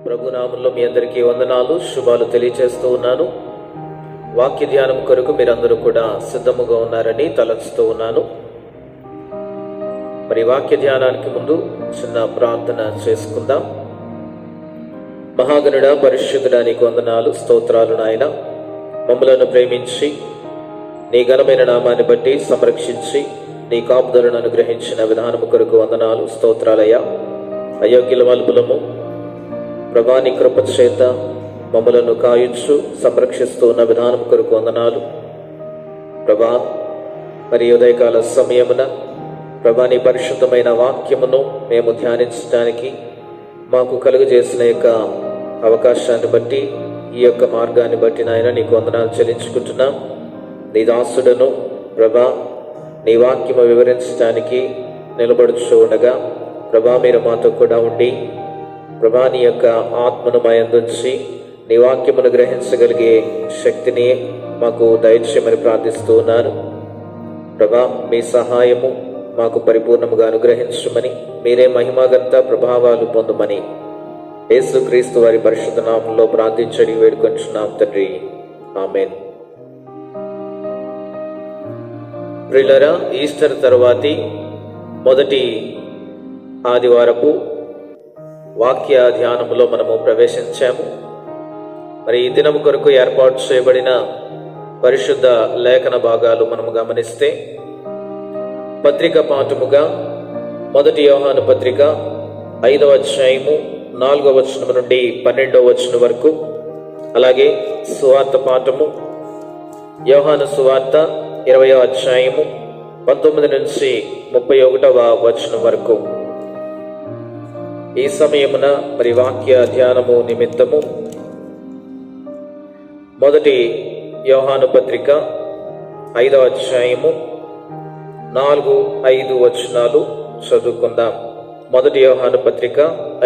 ప్రభునామంలో మీ అందరికీ వందనాలు, శుభాలు తెలియజేస్తూ ఉన్నాను. వాక్య ధ్యానం కొరకు మీరందరూ కూడా సిద్ధముగా ఉన్నారని తలచుతూ ఉన్నాను. మరి వాక్య ధ్యానానికి ముందు చిన్న ప్రార్థన చేసుకుందాం. మహాగణుడ, పరిశుద్ధుడా, నీకు వందనాలు, స్తోత్రాలు నాయన. మమ్మలను ప్రేమించి నీ ఘనమైన నామాన్ని బట్టి సంరక్షించి నీ కాపుదలను అనుగ్రహించిన విధానము కొరకు వందనాలు, స్తోత్రాలయ్యా. అయోగ్యుల మలుపులము ప్రభా నీ కృప చేత మమ్మలను కాయుచ్చు సంరక్షిస్తూ ఉన్న విధానం కొరకు వందనాలు ప్రభా. మరి ఉదయకాల సమయమున ప్రభా నీ పరిశుద్ధమైన వాక్యమును మేము ధ్యానించడానికి మాకు కలుగజేసిన యొక్క అవకాశాన్ని బట్టి, ఈ యొక్క మార్గాన్ని బట్టి నాయన నీకు వందనాలు చెల్లించుకుంటున్నాం. నీ దాసుడను ప్రభా నీ వాక్యము వివరించడానికి నిలబడుచు ఉండగా ప్రభా మీరు మాతో కూడా ఉండి ప్రభా నీ యొక్క ఆత్మను మాయందుంచి నీ వాక్యమును గ్రహించగలిగే శక్తిని మాకు దయచేయమని ప్రార్థిస్తూ ఉన్నాను ప్రభా. మీ సహాయము మాకు పరిపూర్ణముగా అనుగ్రహించమని, మీరే మహిమగంత ప్రభావాలు పొందమని యేసుక్రీస్తు వారి పరిశుద్ధ నామములో ప్రార్థించడి వేడుకొంచున్నాం తండ్రి, ఆమేన్. ప్రియులారా, ఈస్టర్ తర్వాతి మొదటి ఆదివారపు వాక్య ధ్యానములో మనము ప్రవేశించాము. మరి ఈ దినము కొరకు ఏర్పాటు చేయబడిన పరిశుద్ధ లేఖన భాగాలు మనము గమనిస్తే, పత్రిక పాఠముగా మొదటి యోహాను పత్రిక 5వ అధ్యాయము 4వ వచనం నుండి 12వ వచనం వరకు, అలాగే సువార్త పాఠము యోహాను సువార్త 20వ అధ్యాయము 19 నుంచి 31వ వచనం వరకు. ఈ సమయమున మరి వాక్య ధ్యానము నిమిత్తము మొదటి యోహాను పత్రిక 5వ అధ్యాయము 4-5 వచనాలు చదువుకుందాం. మొదటి యోహాను పత్రిక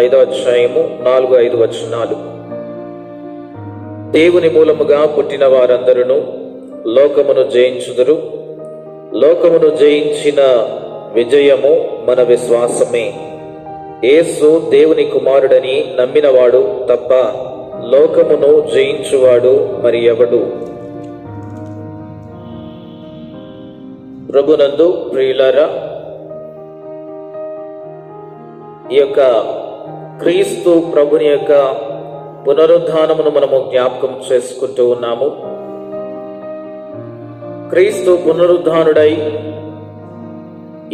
5వ అధ్యాయము 4-5 వచనాలు. దేవుని మూలముగా పుట్టిన వారందరూ లోకమును జయించుదురు. లోకమును జయించిన విజయము మన విశ్వాసమే. యేసు దేవుని కుమారుడని నమ్మినవాడు తప్ప లోకమును జయించువాడు మరి ఎవడు? ప్రభునందు ప్రియులారా, ఈ యొక్క క్రీస్తు ప్రభుని యొక్క పునరుద్ధానమును మనము జ్ఞాపకం చేసుకుంటూ ఉన్నాము. క్రీస్తు పునరుద్ధానుడై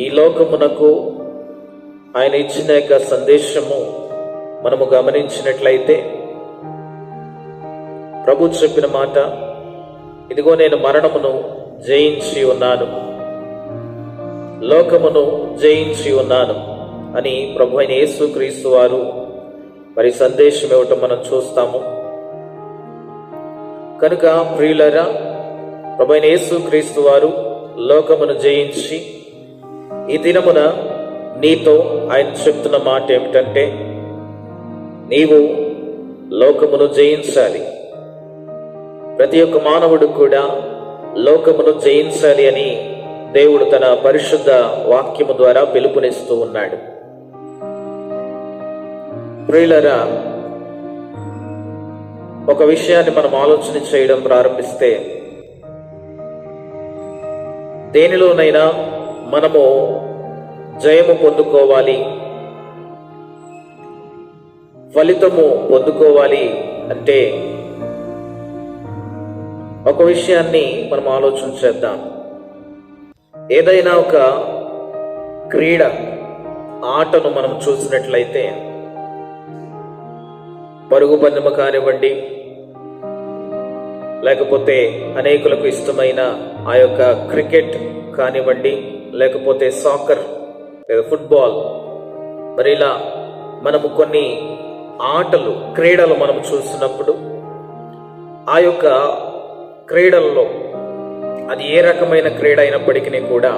ఈ లోకమునకు ఆయన ఇచ్చిన యొక్క సందేశము మనము గమనించినట్లయితే, ప్రభు చెప్పిన మాట, ఇదిగో నేను మరణమును జయించి ఉన్నాను, లోకమును జయించి ఉన్నాను అని ప్రభు అయిన యేసుక్రీస్తు వారు మరి సందేశం ఇవ్వటం మనం చూస్తాము. కనుక ప్రియులరా, ప్రభు అయిన యేసుక్రీస్తు వారు లోకమును జయించి ఈ దినమున నీతో ఆయన చెప్తున్న మాట ఏమిటంటే, నీవు లోకమును జయించాలి. ప్రతి ఒక్క మానవుడు కూడా లోకమును జయించాలి అని దేవుడు తన పరిశుద్ధ వాక్యము ద్వారా పిలుపునిస్తూ ఉన్నాడు. ప్రియులరా, ఒక విషయాన్ని మనం ఆలోచన చేయడం ప్రారంభిస్తే, దేనిలోనైనా మనము జయము పొందుకోవాలి, ఫలితము పొందుకోవాలి అంటే ఒక విషయాన్ని మనం ఆలోచన చేద్దాం. ఏదైనా ఒక క్రీడ ఆటను మనం చూసినట్లయితే, పరుగు పందెము కానివ్వండి, లేకపోతే అనేకులకు ఇష్టమైన ఆ యొక్క క్రికెట్ కానివ్వండి, లేకపోతే సాకర్ లేదా ఫుట్బాల్, మరి ఇలా మనము కొన్ని ఆటలు, క్రీడలు మనం చూసినప్పుడు ఆ యొక్క క్రీడల్లో అది ఏ రకమైన క్రీడ అయినప్పటికీ కూడా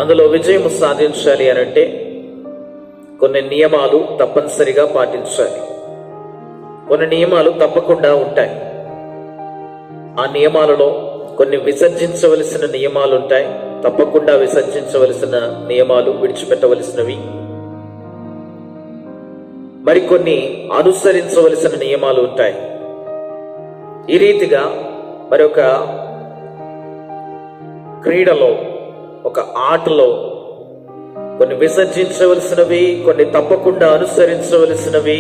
అందులో విజయం సాధించాలి అనంటే కొన్ని నియమాలు తప్పనిసరిగా పాటించాలి. కొన్ని నియమాలు తప్పకుండా ఉంటాయి. ఆ నియమాలలో కొన్ని విసర్జించవలసిన నియమాలు ఉంటాయి, తప్పకుండా విసర్జించవలసిన నియమాలు, విడిచిపెట్టవలసినవి. మరికొన్ని అనుసరించవలసిన నియమాలు ఉంటాయి. ఈ రీతిగా మరొక క్రీడలో, ఒక ఆటలో కొన్ని విసర్జించవలసినవి, కొన్ని తప్పకుండా అనుసరించవలసినవి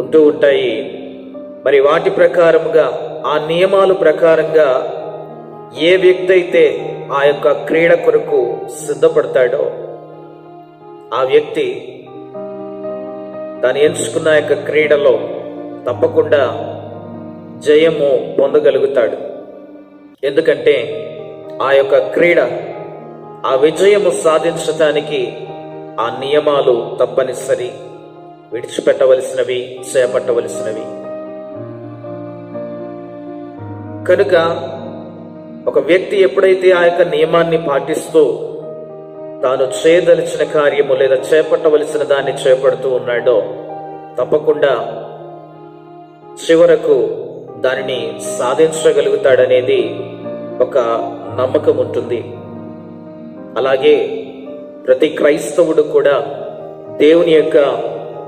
ఉంటూ ఉంటాయి. మరి వాటి ప్రకారముగా, ఆ నియమాల ప్రకారంగా ఏ వ్యక్తి అయితే ఆ యొక్క క్రీడ కొరకు సిద్ధపడతాడో ఆ వ్యక్తి తాను ఎంచుకున్న యొక్క క్రీడలో తప్పకుండా జయము పొందగలుగుతాడు. ఎందుకంటే ఆ యొక్క క్రీడ, ఆ విజయము సాధించడానికి ఆ నియమాలు తప్పనిసరి, విడిచిపెట్టవలసినవి, చేపట్టవలసినవి. కనుక ఒక వ్యక్తి ఎప్పుడైతే ఆ యొక్క నియమాన్ని పాటిస్తూ తాను చేయదలిచిన కార్యము లేదా చేపట్టవలసిన దాన్ని చేపడుతూ ఉన్నాడో తప్పకుండా చివరకు దానిని సాధించగలుగుతాడనేది ఒక నమ్మకం ఉంటుంది. అలాగే ప్రతి క్రైస్తవుడు కూడా దేవుని యొక్క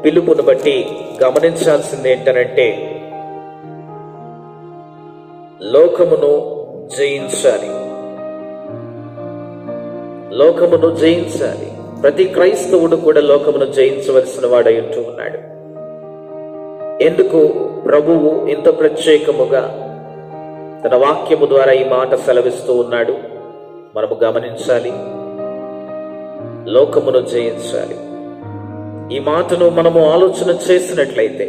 పిలుపును బట్టి గమనించాల్సింది ఏంటనంటే, లోకమును జయించాలి, లోకమును జయించాలి. ప్రతి క్రైస్తవుడు కూడా లోకమును జయించవలసిన వాడై ఉంటూ ఉన్నాడు. ఎందుకు ప్రభువు ఇంత ప్రత్యేకముగా తన వాక్యము ద్వారా ఈ మాట సెలవిస్తూ ఉన్నాడు? మనము గమనించాలి. లోకమును జయించాలి. ఈ మాటను మనము ఆలోచన చేసినట్లయితే,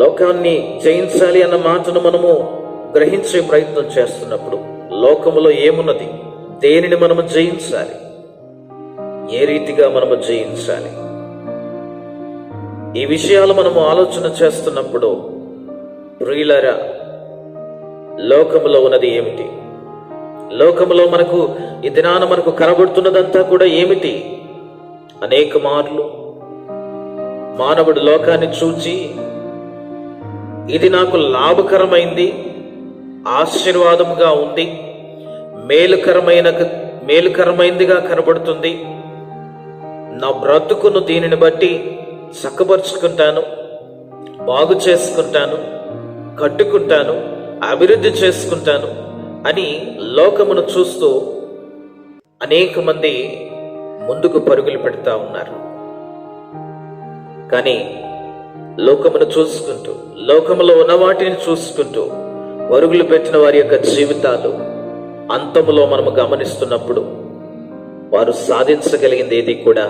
లోకాన్ని జయించాలి అన్న మాటను మనము గ్రహించే ప్రయత్నం చేస్తున్నప్పుడు, లోకములో ఏమున్నది, దేనిని మనము జయించాలి, ఏ రీతిగా మనము జయించాలి, ఈ విషయాలు మనము ఆలోచన చేస్తున్నప్పుడు, ప్రియులారా, లోకములో ఉన్నది ఏమిటి? లోకములో మనకు ఈ దినాన మనకు కనబడుతున్నదంతా కూడా ఏమిటి? అనేక మార్లు మానవుడు లోకాన్ని చూచి, ఇది నాకు లాభకరమైంది, ఆశీర్వాదముగా ఉంది, మేలుకరమైనదిగా కనబడుతుంది, నా బ్రతుకును దీనిని బట్టి చక్కపరుచుకుంటాను, బాగు చేసుకుంటాను, కట్టుకుంటాను, అభివృద్ధి చేసుకుంటాను అని లోకమును చూస్తూ అనేక మంది ముందుకు పరుగులు పెడతా ఉన్నారు. కానీ లోకమును చూసుకుంటూ, లోకములో ఉన్న వాటిని చూసుకుంటూ పరుగులు పెట్టిన వారి యొక్క జీవితాలు అంతములో మనము గమనిస్తున్నప్పుడు, వారు సాధించగలిగింది ఏది కూడా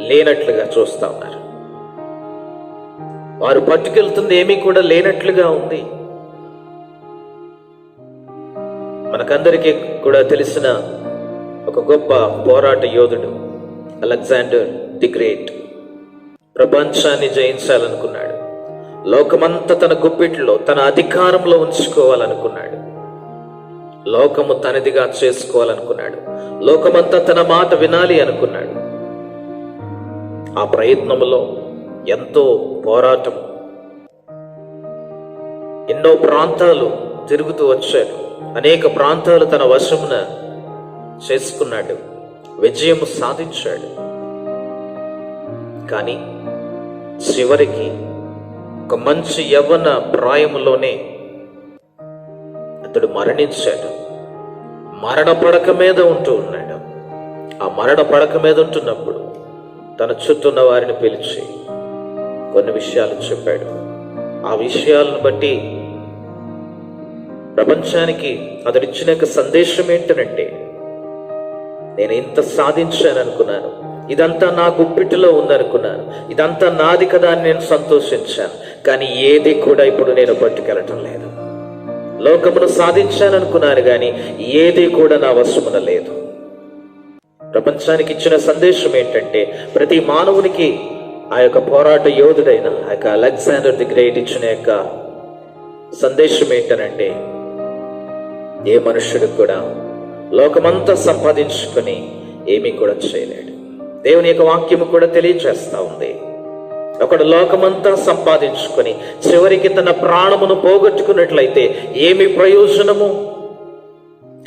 లేనట్లుగా చూస్తా ఉన్నారు. వారు పట్టుకెళ్తుంది ఏమీ కూడా లేనట్లుగా ఉంది. మనకందరికీ కూడా తెలిసిన ఒక గొప్ప పోరాట యోధుడు అలెగ్జాండర్ ది గ్రేట్ ప్రపంచాన్ని జయించాలనుకున్నాడు. లోకమంతా తన గుప్పిట్లో, తన అధికారంలో ఉంచుకోవాలనుకున్నాడు. లోకము తనదిగా చేసుకోవాలనుకున్నాడు. లోకమంతా తన మాట వినాలి అనుకున్నాడు. ఆ ప్రయత్నములో ఎంతో పోరాటం, ఎన్నో ప్రాంతాలు తిరుగుతూ వచ్చాడు. అనేక ప్రాంతాలు తన వశమున చేసుకున్నాడు. విజయము సాధించాడు. కానీ చివరికి ఒక మంచి యవ్వన ప్రాయములోనే అతడు మరణించాడు. మరణ పడక మీద ఉంటూ ఉన్నాడు. ఆ మరణ పడక మీద ఉంటున్నప్పుడు తన చుట్టూ ఉన్న వారిని పిలిచి కొన్ని విషయాలు చెప్పాడు. ఆ విషయాలను బట్టి ప్రపంచానికి అతడిచ్చిన సందేశం ఏంటనంటే, నేను ఇంత సాధించాను అనుకున్నాను, ఇదంతా నా గుప్పిటిలో ఉందనుకున్నాను, ఇదంతా నాది కదా అని నేను సంతోషించాను. కానీ ఏది కూడా ఇప్పుడు నేను పట్టుకెళ్ళటం లేదు. లోకమును సాధించాననుకున్నాను కానీ ఏది కూడా నా వశమున లేదు. ప్రపంచానికి ఇచ్చిన సందేశం ఏంటంటే, ప్రతి మానవునికి ఆ యొక్క పోరాట యోధుడైన ఆ యొక్క అలెగ్జాండర్ ది గ్రేట్ ఇచ్చిన యొక్క సందేశం ఏంటనంటే, ఏ మనుష్యుడు కూడా లోకమంతా సంపాదించుకొని ఏమీ కూడా చేయలేడు. దేవుని యొక్క వాక్యము కూడా తెలియజేస్తా ఉంది, ఒకడు లోకమంతా సంపాదించుకొని చివరికి తన ప్రాణమును పోగొట్టుకున్నట్లయితే ఏమి ప్రయోజనము?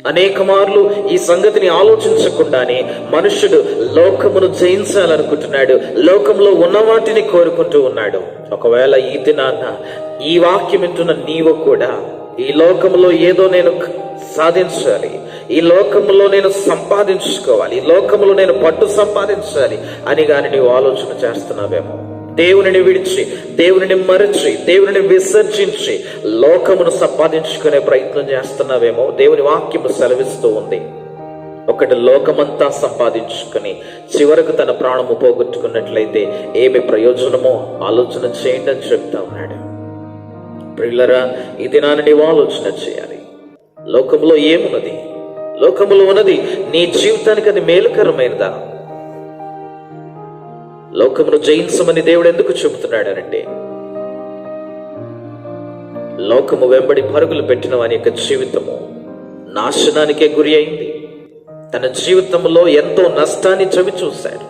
అనేక మార్లు ఈ సంగతిని ఆలోచించకుండానే మనుషుడు లోకమును జయించాలనుకుంటున్నాడు, లోకంలో ఉన్న వాటిని కోరుకుంటూ ఉన్నాడు. ఒకవేళ ఈ దినాన్న ఈ వాక్యం వింటున్న నీవు కూడా ఈ లోకంలో ఏదో నేను సాధించాలి, ఈ లోకంలో నేను సంపాదించుకోవాలి, ఈ లోకంలో నేను పట్టు సంపాదించాలి అని గాని నీవు ఆలోచన చేస్తున్నావేమో, దేవునిని విడిచి, దేవునిని మరచి, దేవునిని విసర్జించి లోకమును సంపాదించుకునే ప్రయత్నం చేస్తున్నావేమో, దేవుని వాక్యము సెలవిస్తూ ఉంది. ఒకటి లోకమంతా సంపాదించుకుని చివరకు తన ప్రాణము పోగొట్టుకున్నట్లయితే ఏమి ప్రయోజనమో ఆలోచన చేయండి అని చెప్తా ఉన్నాడు. ప్రియులరా, ఈ దినాన్ని నీవు ఆలోచన చేయాలి. లోకంలో ఏమున్నది? లోకములో ఉన్నది నీ జీవితానికి అది మేలుకరమైనదా? లోకమును జయించమని దేవుడు ఎందుకు చెబుతున్నాడనంటే, లోకము వెంబడి పరుగులు పెట్టిన వాని యొక్క జీవితము నాశనానికే గురి అయింది. తన జీవితంలో ఎంతో నష్టాన్ని చవి చూశాడు.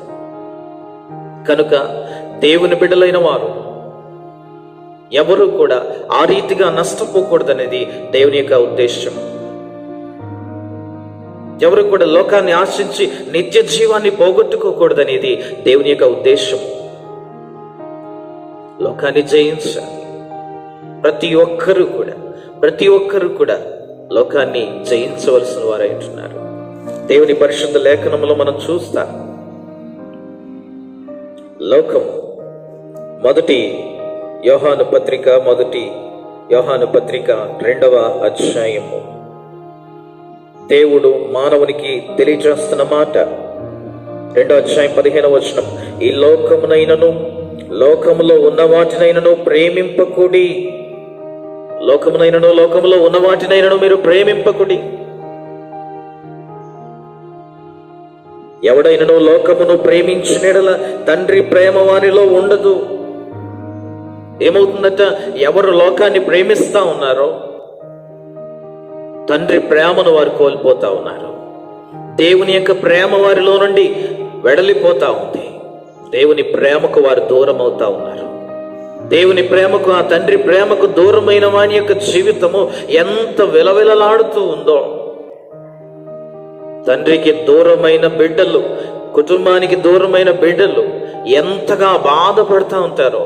కనుక దేవుని బిడ్డలైన వారు ఎవరు కూడా ఆ రీతిగా నష్టపోకూడదనేది దేవుని యొక్క ఉద్దేశం. ఎవరు కూడా లోకాన్ని ఆశించి నిత్య జీవాన్ని పోగొట్టుకోకూడదనేది దేవుని యొక్క ఉద్దేశం. లోకాన్ని జయించాలి. ప్రతి ఒక్కరు కూడా లోకాన్ని జయించవలసిన వారై ఉంటున్నారు. దేవుని పరిశుద్ధ లేఖనంలో మనం చూస్తాం, లోకం మొదటి యోహాను పత్రిక 2వ అధ్యాయము దేవుడు మానవునికి తెలియజేస్తున్న మాట, 2వ అధ్యాయం 15వ వచనం, ఈ లోకమునైనను లోకములో ఉన్న వాటినైనను ప్రేమింపకుడి. లోకమునైనను లోకములో ఉన్న వాటినైనను మీరు ప్రేమింపకుడి. ఎవడైనను లోకమును ప్రేమించిన యెడల తండ్రి ప్రేమ వారిలో ఉండదు. ఏమవుతుందట? ఎవరు లోకాన్ని ప్రేమిస్తా ఉన్నారో తండ్రి ప్రేమను వారు కోల్పోతా ఉన్నారు. దేవుని యొక్క ప్రేమ వారిలో నుండి వెడలిపోతా ఉంది. దేవుని ప్రేమకు వారు దూరం అవుతా ఉన్నారు. దేవుని ప్రేమకు, ఆ తండ్రి ప్రేమకు దూరమైన వాని యొక్క జీవితము ఎంత విలవిలలాడుతూ ఉందో. తండ్రికి దూరమైన బిడ్డలు, కుటుంబానికి దూరమైన బిడ్డలు ఎంతగా బాధపడుతూ ఉంటారో,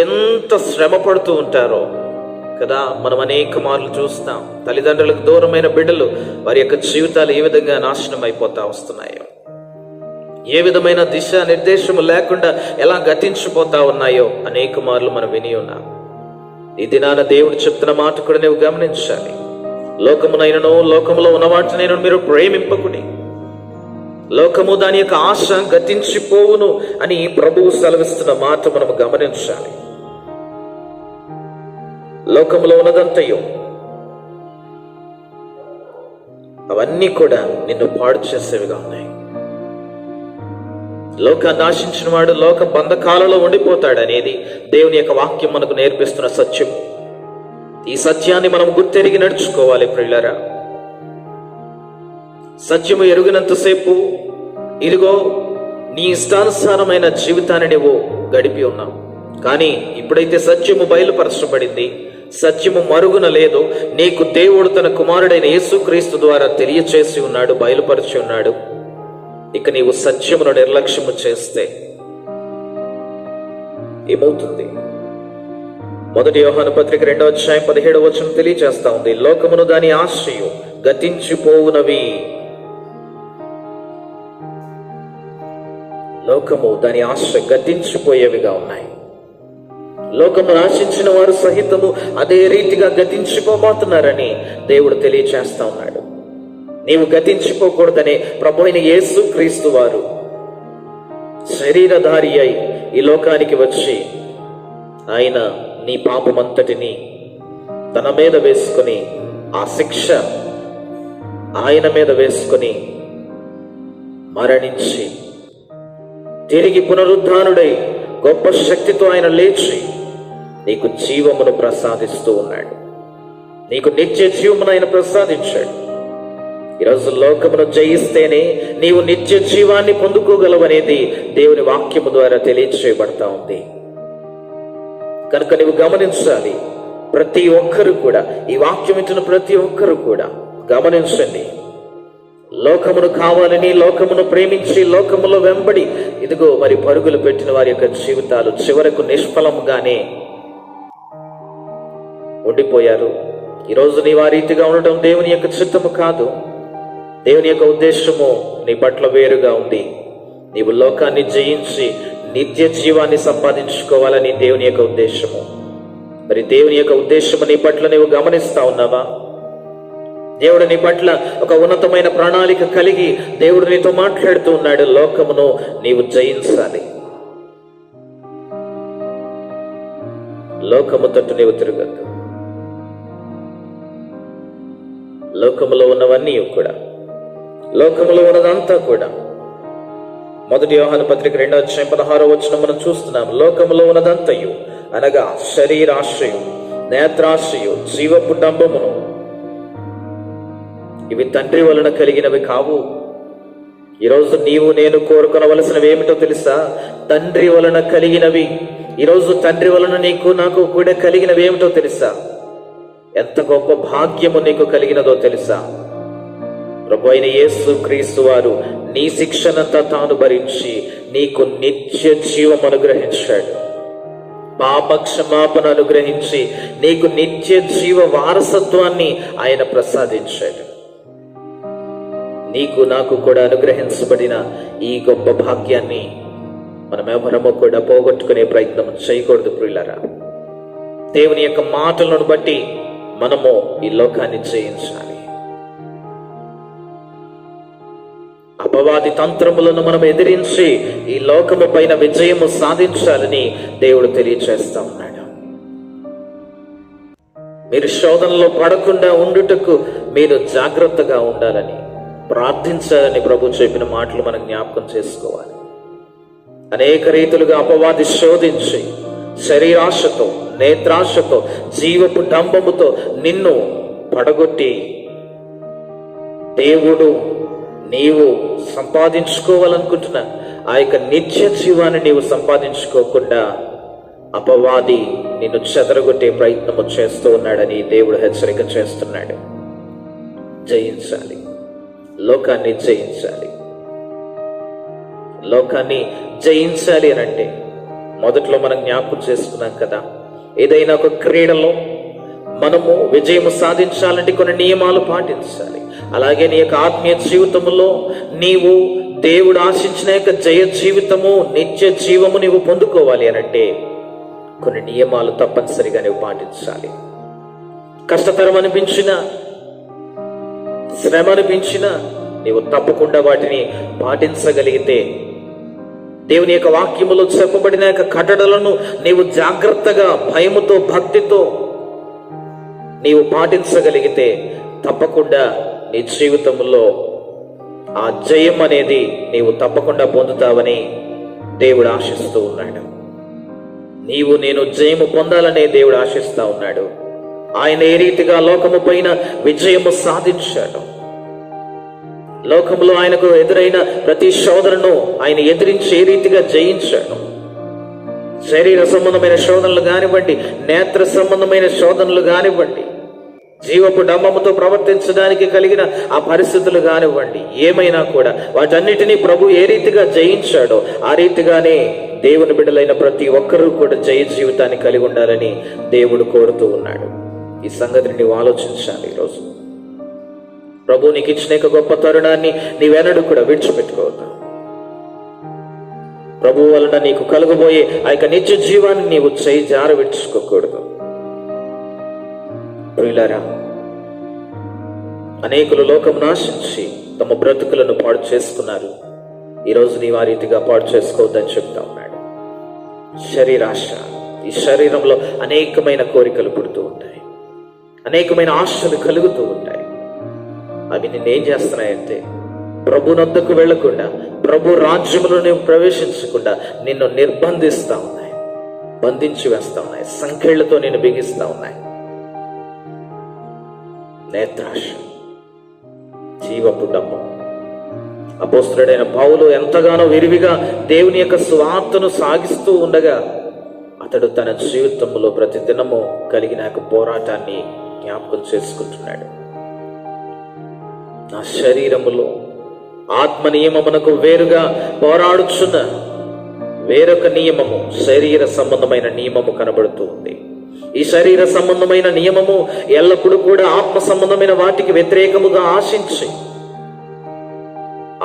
ఎంత శ్రమ పడుతూ ఉంటారో కదా. మనం అనేక మార్లు చూస్తాం, తల్లిదండ్రులకు దూరమైన బిడ్డలు వారి యొక్క జీవితాలు ఏ విధంగా నాశనం అయిపోతా వస్తున్నాయో, ఏ విధమైన దిశ నిర్దేశము లేకుండా ఎలా గతించిపోతా ఉన్నాయో అనేక మార్లు మనం విని ఉన్నాం. ఈ దినాన దేవుడు చెప్తున్న మాట కూడా నువ్వు గమనించాలి. లోకమునైనను లోకములో ఉన్న వాటినైనా మీరు ప్రేమింపకుడి. లోకము దాని యొక్క ఆశ గతించిపోవును అని ప్రభువు సెలవిస్తున్న మాట మనం గమనించాలి. లోకములో ఉన్నదంతయు అవన్నీ కూడా నిన్ను పాడు చేసేవిగా ఉన్నాయి. లోకాన్ని ఆశించిన వాడు లోక బంధకాలలో ఉండిపోతాడనేది దేవుని యొక్క వాక్యం మనకు నేర్పిస్తున్న సత్యం. ఈ సత్యాన్ని మనం గుర్తెరిగి నడుచుకోవాలి ప్రియులారా. సత్యము ఎరుగినంతసేపు ఇదిగో నీ ఇష్టానుసారమైన జీవితాన్ని నువ్వు గడిపి ఉన్నావు. కానీ ఇప్పుడైతే సత్యము బయలుపరచబడింది, సత్యము మరుగున లేదు, నీకు దేవుడు తన కుమారుడైన యేసుక్రీస్తు ద్వారా తెలియచేసి ఉన్నాడు, బయలుపరిచి ఉన్నాడు. ఇక నీవు సత్యమును నిర్లక్ష్యము చేస్తే ఏమవుతుంది? మొదటి యోహాను పత్రిక 2వ అధ్యాయం 17వ వచనం తెలియజేస్తా ఉంది, లోకమును దాని ఆశయు గతించిపోవునవి. లోకము దాని ఆశ గతించిపోయేవిగా ఉన్నాయి. లోకమును ఆశించిన వారు సహితము అదే రీతిగా గతించిపోబోతున్నారని దేవుడు తెలియచేస్తా ఉన్నాడు. నీవు గతించిపోకూడదనే ప్రభు అయిన యేసుక్రీస్తు వారు శరీరధారి అయి ఈ లోకానికి వచ్చి ఆయన నీ పాపమంతటిని తన మీద వేసుకొని, ఆ శిక్ష ఆయన మీద వేసుకొని మరణించి తిరిగి పునరుద్ధానుడై గొప్ప శక్తితో ఆయన లేచి నీకు జీవమును ప్రసాదిస్తూ ఉన్నాడు. నీకు నిత్య జీవమును ఆయన ప్రసాదించాడు. ఈరోజు లోకమును జయిస్తేనే నీవు నిత్య జీవాన్ని పొందుకోగలవనేది దేవుని వాక్యము ద్వారా తెలియచేయబడతా ఉంది. కనుక నీవు గమనించాలి. ప్రతి ఒక్కరు కూడా, ఈ వాక్యం ఇచ్చిన ప్రతి ఒక్కరు కూడా గమనించండి. లోకమును కావాలని, లోకమును ప్రేమించి, లోకములో వెంబడి ఇదిగో మరి పరుగులు పెట్టిన వారి యొక్క జీవితాలు చివరకు నిష్ఫలంగానే ఉండిపోయారు. ఈరోజు నీవు ఆ రీతిగా ఉండటం దేవుని యొక్క చిత్తము కాదు. దేవుని యొక్క ఉద్దేశము నీ పట్ల వేరుగా ఉంది. నీవు లోకాన్ని జయించి నిత్య జీవాన్ని సంపాదించుకోవాలని దేవుని యొక్క ఉద్దేశము. మరి దేవుని యొక్క ఉద్దేశము నీ పట్ల నీవు గమనిస్తా ఉన్నావా? దేవుడు నీ పట్ల ఒక ఉన్నతమైన ప్రణాళిక కలిగి దేవుడు నీతో మాట్లాడుతూ ఉన్నాడు. లోకమును నీవు జయించాలి. లోకము తట్టు నీవు తిరగద్దు. లోకములో ఉన్నవన్నీ కూడా, లోకములో ఉన్నదంతా కూడా, 1 యోహాను పత్రిక 2:16 మనం చూస్తున్నాం. లోకములో ఉన్నదంతయు అనగా శరీరాశ్రయం, నేత్రాశ్రయం, జీవపు డంబమును, ఇవి తండ్రి వలన కలిగినవి కావు. ఈరోజు నీవు నేను కోరుకొనవలసినవి ఏమిటో తెలుసా? తండ్రి వలన కలిగినవి. ఈరోజు తండ్రి వలన నీకు నాకు కూడా కలిగినవి ఏమిటో తెలుసా? ఎంత గొప్ప భాగ్యము నీకు కలిగినదో తెలుసా? ప్రభు అయిన యేసు క్రీస్తు వారు నీ శిక్షనంతా తాను భరించి నీకు నిత్య జీవం అనుగ్రహించాడు. పాప క్షమాపణ అనుగ్రహించి నీకు నిత్య జీవ వారసత్వాన్ని ఆయన ప్రసాదించాడు. నీకు నాకు కూడా అనుగ్రహించబడిన ఈ గొప్ప భాగ్యాన్ని మనమెవరము కూడా పోగొట్టుకునే ప్రయత్నం చేయకూడదు ప్రియులారా. దేవుని యొక్క మాటలను బట్టి మనము ఈ లోకాన్ని జయించాలి. అపవాది తంత్రములను మనం ఎదిరించి ఈ లోకము పైన విజయము సాధించాలని దేవుడు తెలియచేస్తా ఉన్నాడు. మీరు శోధనలో పడకుండా ఉండుటకు మీరు జాగ్రత్తగా ఉండాలని, ప్రార్థించాలని ప్రభు చెప్పిన మాటలు మనం జ్ఞాపకం చేసుకోవాలి. అనేక రీతులుగా అపవాది శోధించి శరీరాశతో, నేత్రాశతో, జీవపు డంబముతో నిన్ను పడగొట్టి దేవుడు నీవు సంపాదించుకోవాలనుకుంటున్న ఆ యొక్క నిత్య జీవాన్ని నీవు సంపాదించుకోకుండా అపవాది నిన్ను చెదరగొట్టే ప్రయత్నము చేస్తూ ఉన్నాడని దేవుడు హెచ్చరిక చేస్తున్నాడు. జయించాలి, లోకాన్ని జయించాలి. లోకాన్ని జయించాలి అని అంటే మొదట్లో మనం జ్ఞాపకం చేసుకున్నాం కదా, ఏదైనా ఒక క్రీడలో మనము విజయము సాధించాలంటే కొన్ని నియమాలు పాటించాలి. అలాగే నీ యొక్క ఆత్మీయ జీవితంలో నీవు దేవుడు ఆశించిన యొక్క జయ జీవితము, నిత్య జీవము నీవు పొందుకోవాలి అనంటే కొన్ని నియమాలు తప్పనిసరిగా నీవు పాటించాలి. కష్టతరం అనిపించినా, శ్రమ అనిపించినా నీవు తప్పకుండా వాటిని పాటించగలిగితే, దేవుని యొక్క వాక్యములో చెప్పబడిన యొక్క కట్టడలను నీవు జాగ్రత్తగా భయముతో, భక్తితో నీవు పాటించగలిగితే తప్పకుండా నీ జీవితంలో ఆ జయం అనేది నీవు తప్పకుండా పొందుతావని దేవుడు ఆశిస్తూ ఉన్నాడు. నీవు నేను జయము పొందాలనే దేవుడు ఆశిస్తా ఉన్నాడు. ఆయన ఏ రీతిగా లోకము పైన విజయము సాధించాడు, లోకంలో ఆయనకు ఎదురైన ప్రతి శోధనను ఆయన ఎదిరించి ఏ రీతిగా జయించాడు. శరీర సంబంధమైన శోధనలు కానివ్వండి, నేత్ర సంబంధమైన శోధనలు కానివ్వండి, జీవపు డంబముతో ప్రవర్తించడానికి కలిగిన ఆ పరిస్థితులు కానివ్వండి, ఏమైనా కూడా వాటన్నిటినీ ప్రభు ఏ రీతిగా జయించాడో ఆ రీతిగానే దేవుని బిడ్డలైన ప్రతి ఒక్కరూ కూడా జయ జీవితాన్ని కలిగి ఉండాలని దేవుడు కోరుతూ ఉన్నాడు. ఈ సంగతిని నీవు ఆలోచించాలి. ఈరోజు ప్రభు నీకు ఇచ్చిన గొప్ప తరుణాన్ని నీవెన్నడూ కూడా విడిచిపెట్టుకోవద్దు. ప్రభు వలన నీకు కలుగబోయే ఆ యొక్క నిత్య జీవాన్ని నీవు చేయి జార విడుచుకోకూడదు. ప్రియులారా, అనేకులు లోకం నాశించి తమ బ్రతుకులను పాడు చేసుకున్నారు. ఈరోజు నీవు ఆ రీతిగా పాడు చేసుకోవద్దని చెప్తా ఉన్నాడు. శరీరాశ, ఈ శరీరంలో అనేకమైన కోరికలు పుడుతూ ఉంటాయి, అనేకమైన ఆశలు కలుగుతూ ఉంటాయి. అవి నిన్నేం చేస్తున్నాయంటే ప్రభునొద్దకు వెళ్లకుండా, ప్రభు రాజ్యములో నీవు ప్రవేశించకుండా నిన్ను నిర్బంధిస్తా ఉన్నాయి, బంధించి వేస్తా ఉన్నాయి, సంఖ్యలతో నిన్ను బిగిస్తా ఉన్నాయి. నేత్రాశ, జీవపు డంబం. అపోస్తలుడైన పౌలు ఎంతగానో విరివిగా దేవుని యొక్క స్వార్థను సాగిస్తూ ఉండగా అతడు తన జీవితంలో ప్రతి దినము కలిగిన పోరాటాన్ని జ్ఞాపకం చేసుకుంటున్నాడు. నా శరీరములో ఆత్మ నియమమునకు వేరుగా పోరాడుచున్న వేరొక నియమము, శరీర సంబంధమైన నియమము కనబడుతూ ఉంది. ఈ శరీర సంబంధమైన నియమము ఎల్లప్పుడూ కూడా ఆత్మ సంబంధమైన వాటికి వ్యతిరేకముగా ఆశించి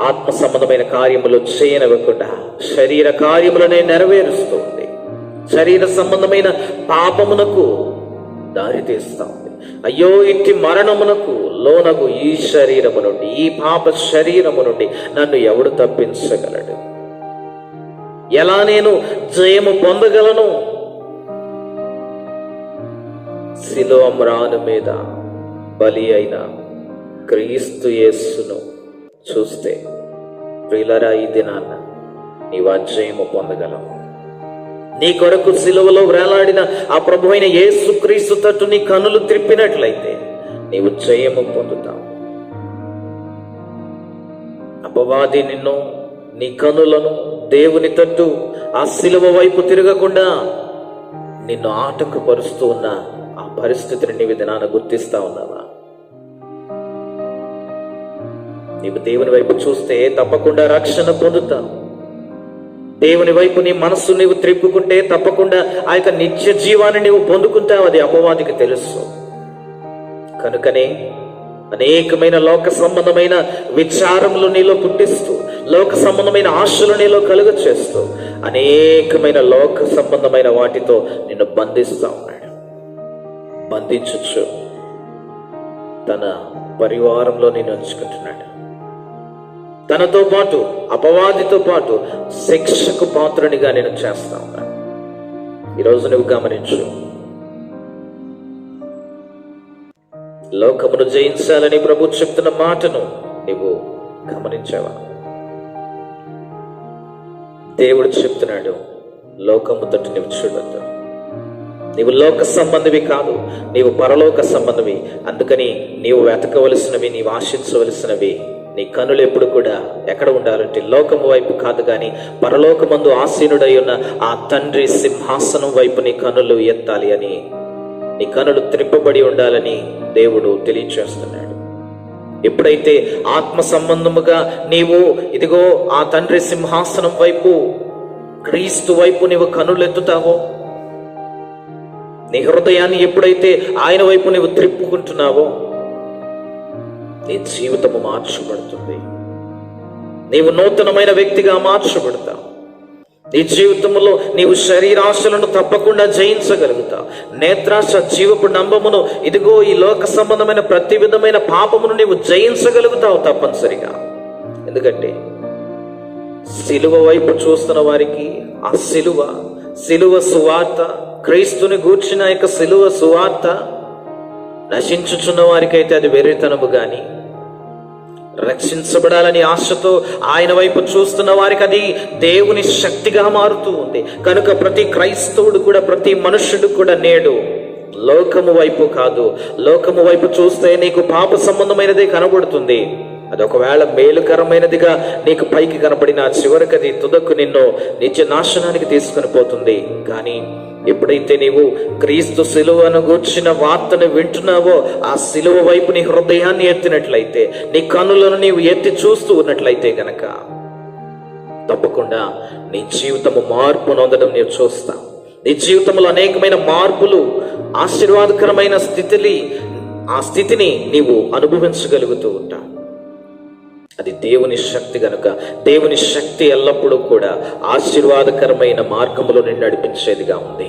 ఆత్మ సంబంధమైన కార్యములు చేయనివ్వకుండా శరీర కార్యములనే నెరవేరుస్తుంది. శరీర సంబంధమైన పాపమునకు దారి తీస్తా ఉంది. అయ్యో, ఇట్టి మరణమునకు లోనగు ఈ శరీరము నుండి, ఈ పాప శరీరము నుండి నన్ను ఎవడు తప్పించగలడు? ఎలా నేను జయము పొందగలను? శిలువ మ్రాను మీద బలి అయిన క్రీస్తు యేసును చూస్తే ప్రియులారా, ఈ దినాన్న నీవు జయము పొందగలవు. నీ కొరకు శిలువలో వేలాడిన ఆ ప్రభు అయిన యేసు క్రీస్తు తట్టు నీ కన్నులు త్రిప్పినట్లయితే నీవు జయము పొందుతావు. అపవాది నిన్ను, నీ కన్నులను దేవుని తట్టు ఆ శిలువ వైపు తిరగకుండా నిన్ను ఆటంకపరుస్తూ ఉన్న ఆ పరిస్థితిని నీవు దినాన గుర్తిస్తా ఉన్నావా? నీవు దేవుని వైపు చూస్తే తప్పకుండా రక్షణ పొందుతావు. దేవుని వైపు నీ మనస్సు నీవు త్రిప్పుకుంటే తప్పకుండా ఆ యొక్క నిత్య జీవాన్ని నీవు పొందుకుంటావు. అది అపవాదికి తెలుసు. కనుకనే అనేకమైన లోక సంబంధమైన విచారములు నీలో పుట్టిస్తూ, లోక సంబంధమైన ఆశలు నీలో కలుగ చేస్తూ, అనేకమైన లోక సంబంధమైన వాటితో నిన్ను బంధిస్తా ఉన్నాడు. బంధించచ్చు తన పరివారంలో నిన్ను ఉంచుకుంటున్నాడు. తనతో పాటు అపవాదితో పాటు శిక్షకు పాత్రునిగా నేను చేస్తా ఉన్నాను. ఈరోజు నువ్వు గమనించు, లోకమును జయించాలని ప్రభు చెప్తున్న మాటను నువ్వు గమనించావా? దేవుడు చెప్తున్నాడు, లోకము తట్టు నువ్వు చూడొద్దు. నీవు లోక సంబంధివి కాదు, నీవు పరలోక సంబంధివి. అందుకని నీవు వెతకవలసినవి, నీవు ఆశించవలసినవి, నీ కనులు ఎప్పుడు కూడా ఎక్కడ ఉండాలంటే లోకము వైపు కాదు, కానీ పరలోకమందు ఆసీనుడై ఉన్న ఆ తండ్రి సింహాసనం వైపు నీ కనులు ఎత్తాలి అని, నీ కనులు త్రిప్పబడి ఉండాలని దేవుడు తెలియచేస్తున్నాడు. ఎప్పుడైతే ఆత్మ సంబంధముగా నీవు ఇదిగో ఆ తండ్రి సింహాసనం వైపు, క్రీస్తు వైపు నీవు కనులు ఎత్తుతావో, నీ హృదయాన్ని ఎప్పుడైతే ఆయన వైపు నీవు త్రిప్పుకుంటున్నావో, నీ జీవితము మార్చబడుతుంది. నీవు నూతనమైన వ్యక్తిగా మార్చబడతావు. నీ జీవితంలో నీవు శరీరాశలను తప్పకుండా జయించగలుగుతావు. నేత్రాశ, జీవపు నంబమును, ఇదిగో ఈ లోక సంబంధమైన ప్రతి విధమైన పాపమును నీవు జయించగలుగుతావు తప్పనిసరిగా. ఎందుకంటే శిలువ వైపు చూస్తున్న వారికి ఆ శిలువ సువార్త, క్రీస్తుని గూర్చిన యొక్క శిలువ సువార్త నశించుచున్న వారికైతే అది వెర్రితనము గాని, రక్షించబడాలని ఆశతో ఆయన వైపు చూస్తున్న వారికి అది దేవుని శక్తిగా మారుతూ ఉంది. కనుక ప్రతి క్రైస్తవుడు కూడా, ప్రతి మనుష్యుడు కూడా నేడు లోకము వైపు కాదు, లోకము వైపు చూస్తే నీకు పాప సంబంధమైనదే కనబడుతుంది. అది ఒకవేళ మేలుకరమైనదిగా నీకు పైకి కనపడిన చివరికి అది తుదకు నిన్ను నిత్య నాశనానికి తీసుకుని పోతుంది. కానీ ఎప్పుడైతే నీవు క్రీస్తు శిలువను గూర్చిన వార్తను వింటున్నావో, ఆ శిలువ వైపు నీ హృదయాన్ని ఎత్తినట్లయితే, నీ కన్నులను నీవు ఎత్తి చూస్తూ ఉన్నట్లయితే గనక తప్పకుండా నీ జీవితము మార్పు నొందడం నీవు చూస్తావు. నీ జీవితంలో అనేకమైన మార్పులు, ఆశీర్వాదకరమైన ఆ స్థితిని నీవు అనుభవించగలుగుతూ ఉంటావు. అది దేవుని శక్తి గనుక, దేవుని శక్తి ఎల్లప్పుడూ కూడా ఆశీర్వాదకరమైన మార్గములో నిన్ను నడిపించేదిగా ఉంది.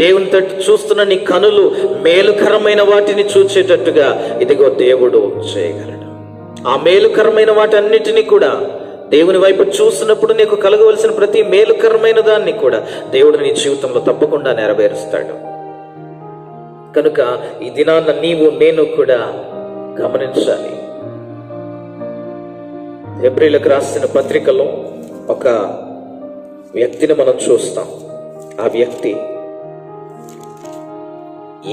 దేవుని తట్టు చూస్తున్న నీ కనులు మేలుకరమైన వాటిని చూచేటట్టుగా ఇదిగో దేవుడు చేయగలడు. ఆ మేలుకరమైన వాటన్నిటినీ కూడా దేవుని వైపు చూసినప్పుడు నీకు కలగవలసిన ప్రతి మేలుకరమైన దాన్ని కూడా దేవుడు నీ జీవితంలో తప్పకుండా నెరవేరుస్తాడు. కనుక ఈ దినాన్న నీవు నేను కూడా గమనించాలి. హెబ్రీలకు రాసిన పత్రికలో ఒక వ్యక్తిని మనం చూస్తాం. ఆ వ్యక్తి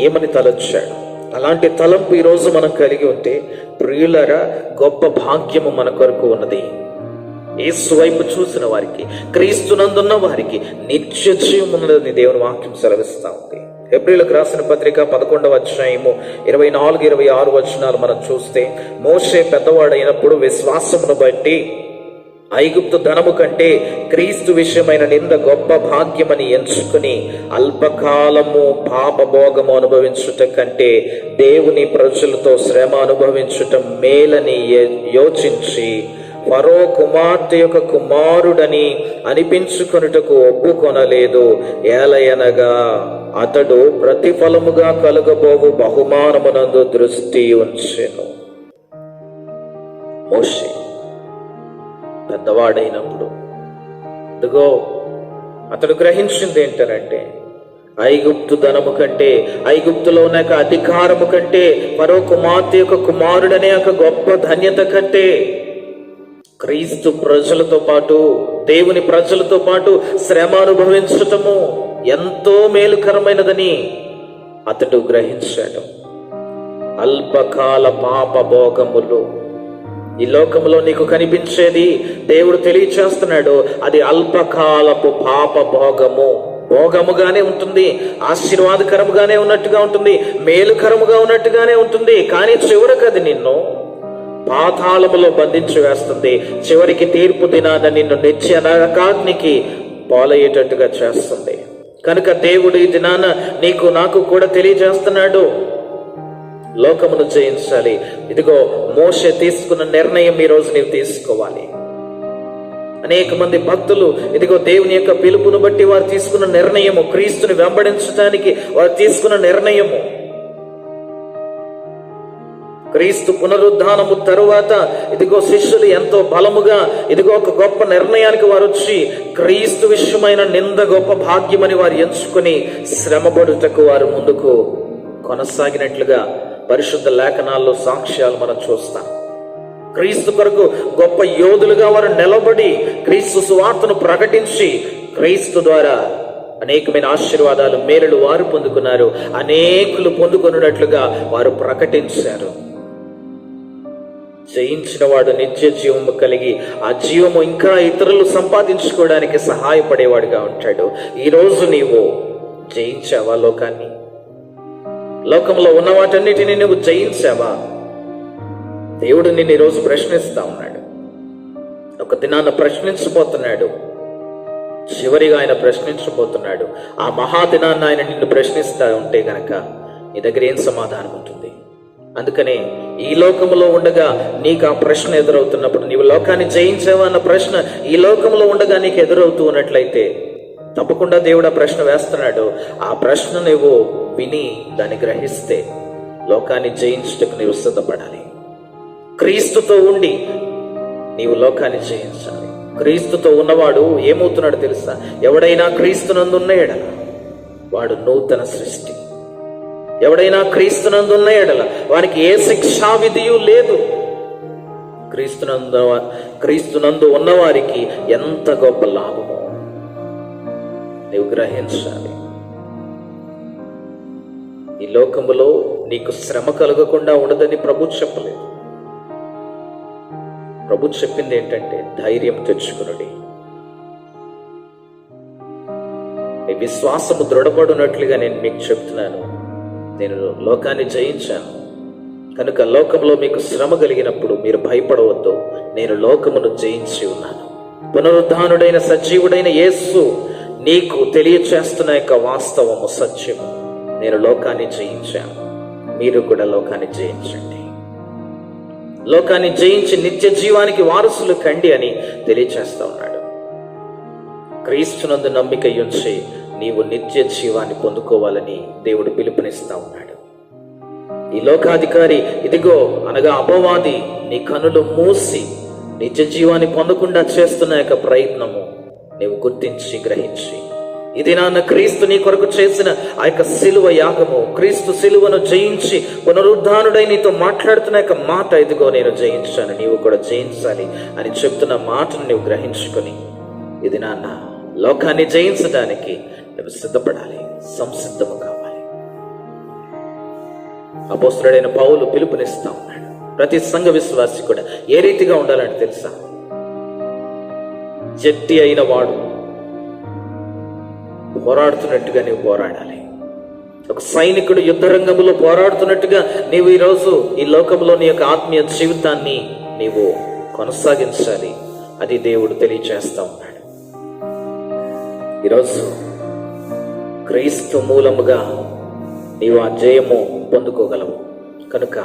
ఏమని తలంచాడు? అలాంటి తలంపు ఈరోజు మనం కలిగి ఉంటే ప్రియులరా, గొప్ప భాగ్యము మన కొరకు ఉన్నది. యేసు వైపు చూసిన వారికి, క్రీస్తునందున్న వారికి నిత్య జీవం ఉన్నదని దేవుని వాక్యం సెలవిస్తా ఉంది. హెబ్రీయులకు రాసిన పత్రిక 11వ అధ్యాయము 24-26 వచనాలు మనం చూస్తే, మోషే పెద్దవాడైనప్పుడు విశ్వాసమును బట్టి ఐగుప్తు ధనము కంటే క్రీస్తు విషయమైన నింద గొప్ప భాగ్యమని ఎంచుకుని అల్పకాలము పాపభోగము అనుభవించుట కంటే దేవుని ప్రజలతో శ్రమ అనుభవించుట మేలని యోచించి ఫరో కుమార్తె యొక్క కుమారుడని అనిపించుకొనుటకు ఒప్పుకొనలేదు. ఏలయనగా అతడు ప్రతిఫలముగా కలుగబోవు బహుమానమునందు దృష్టి ఉంచెను. మోషే పెద్దవాడైనప్పుడు ఇదిగో అతడు గ్రహించింది ఏంటనంటే, ఐగుప్తు ధనము కంటే, ఐగుప్తులో ఉన్న అధికారము కంటే, ఫరో కుమార్తె యొక్క కుమారుడనే ఒక గొప్ప ధన్యత కంటే క్రీస్తు ప్రజలతో పాటు, దేవుని ప్రజలతో పాటు శ్రమ అనుభవించటము ఎంతో మేలుకరమైనదని అతడు గ్రహించాడు. అల్పకాల పాప భోగములు, ఈ లోకంలో నీకు కనిపించేది దేవుడు తెలియచేస్తున్నాడు, అది అల్పకాలపు పాప భోగము. భోగముగానే ఉంటుంది, ఆశీర్వాదకరముగానే ఉన్నట్టుగా ఉంటుంది, మేలుకరముగా ఉన్నట్టుగానే ఉంటుంది. కానీ చివరికి అది నిన్ను పాతాళములో బంధించి వేస్తుంది. చివరికి తీర్పు దినాన నిన్ను నిత్య నరకాగ్నికి పాలయ్యేటట్టుగా చేస్తుంది. కనుక దేవుడు ఈ దినాన నీకు నాకు కూడా తెలియజేస్తున్నాడు, లోకమును జయించాలి. ఇదిగో మోషే తీసుకున్న నిర్ణయం ఈ రోజు నీవు తీసుకోవాలి. అనేక మంది భక్తులు ఇదిగో దేవుని యొక్క పిలుపును బట్టి వారు తీసుకున్న నిర్ణయము, క్రీస్తుని వెంబడించడానికి వారు తీసుకున్న నిర్ణయము, క్రీస్తు పునరుద్ధానము తరువాత ఇదిగో శిష్యులు ఎంతో బలముగా ఇదిగో ఒక గొప్ప నిర్ణయానికి వారు వచ్చి క్రీస్తు విషయమైన నింద గొప్ప భాగ్యమని వారు ఎంచుకుని శ్రమపడుటకు వారు ముందుకు కొనసాగినట్లుగా పరిశుద్ధ లేఖనాల్లో సాక్ష్యాలు మనం చూస్తాం. క్రీస్తు కొరకు గొప్ప యోధులుగా వారు నిలబడి క్రీస్తు సువార్తను ప్రకటించి క్రీస్తు ద్వారా అనేకమైన ఆశీర్వాదాలు, మేలులు వారు పొందుకున్నారు. అనేకులు పొందుకున్నట్లుగా వారు ప్రకటించారు. జయించిన వాడు నిత్య జీవము కలిగి ఆ జీవము ఇంకా ఇతరులు సంపాదించుకోవడానికి సహాయపడేవాడుగా ఉంటాడు. ఈరోజు నీవు జయించావా లోకాన్ని? లోకంలో ఉన్న వాటన్నిటిని నువ్వు జయించావా? దేవుడు నిన్ను ఈరోజు ప్రశ్నిస్తా ఉన్నాడు. ఒక దినాన్ని ప్రశ్నించబోతున్నాడు. చివరిగా ఆయన ప్రశ్నించబోతున్నాడు. ఆ మహాదినాన్ని ఆయన నిన్ను ప్రశ్నిస్తా ఉంటే గనక నీ దగ్గర ఏం సమాధానం ఉంటుంది? అందుకనే ఈ లోకంలో ఉండగా నీకు ఆ ప్రశ్న ఎదురవుతున్నప్పుడు, నీవు లోకాన్ని జయించావా అన్న ప్రశ్న ఈ లోకంలో ఉండగా నీకు ఎదురవుతూ ఉన్నట్లయితే తప్పకుండా దేవుడు ఆ ప్రశ్న వేస్తున్నాడు. ఆ ప్రశ్న నువ్వు విని దాన్ని గ్రహిస్తే లోకాన్ని జయించుటకు నీవు సిద్ధపడాలి. క్రీస్తుతో ఉండి నీవు లోకాన్ని జయించాలి. క్రీస్తుతో ఉన్నవాడు ఏమవుతున్నాడు తెలుసా? ఎవడైనా క్రీస్తునందున్న ఎడల వాడు నూతన సృష్టి. ఎవడైనా క్రీస్తునందున్న ఎడల వానికి ఏ శిక్షా విధియు లేదు. క్రీస్తునందు ఉన్నవారికి ఎంత గొప్ప లాభమో నీవు గ్రహించాలి. ఈ లోకములో నీకు శ్రమ కలగకుండా ఉండదని ప్రభు చెప్పలేదు. ప్రభు చెప్పింది ఏంటంటే, ధైర్యం తెచ్చుకునుడి, మీ విశ్వాసము దృఢపడినట్లుగా నేను మీకు చెప్తున్నాను. నేను లోకాన్ని జయించాను కనుక లోకంలో మీకు శ్రమ కలిగినప్పుడు మీరు భయపడవద్దు. నేను లోకమును జయించి ఉన్నాను. పునరుద్ధానుడైన సజీవుడైన యేసు నీకు తెలియచేస్తున్న యొక్క వాస్తవము, సత్యము. నేను లోకాన్ని జయించాను, మీరు కూడా లోకాన్ని జయించండి. లోకాన్ని జయించి నిత్య జీవానికి వారసులు కండి అని తెలియచేస్తా ఉన్నాడు. క్రీస్తునందు నమ్మిక ఉంచి నీవు నిత్య జీవాన్ని పొందుకోవాలని దేవుడు పిలుపునిస్తా ఉన్నాడు. ఈ లోకాధికారి ఇదిగో అనగా అపవాది నీ కనులు మూసి నిత్య జీవాన్ని పొందకుండా చేస్తున్న యొక్క ప్రయత్నము నీవు గుర్తించి గ్రహించి, ఇది నాన్న క్రీస్తు నీ కొరకు చేసిన ఆ యొక్క సిలువ యాగము, క్రీస్తు సిలువను జయించి పునరుద్ధానుడై నీతో మాట్లాడుతున్న యొక్క మాట, ఇదిగో నేను జయించాను, నీవు కూడా జయించాలి అని చెప్తున్న మాటను నీవు గ్రహించుకొని, ఇది నాన్న లోకాన్ని జయించడానికి నువ్వు సిద్ధపడాలి, సంసిద్ధము కావాలి. అపోస్తలుడైన పౌలు పిలుపునిస్తా ఉన్నాడు. ప్రతి సంఘ విశ్వాసి కూడా ఏ రీతిగా ఉండాలంటే తెలుసా? జట్టి అయిన వాడు పోరాడుతున్నట్టుగా నీవు పోరాడాలి. ఒక సైనికుడు యుద్ధ రంగంలో పోరాడుతున్నట్టుగా నీవు ఈరోజు ఈ లోకంలో నీ యొక్క ఆత్మీయ జీవితాన్ని నీవు కొనసాగించాలి. అది దేవుడు తెలియచేస్తా ఉన్నాడు. ఈరోజు క్రీస్తు మూలముగా నీవు ఆ జయము పొందుకోగలవు. కనుక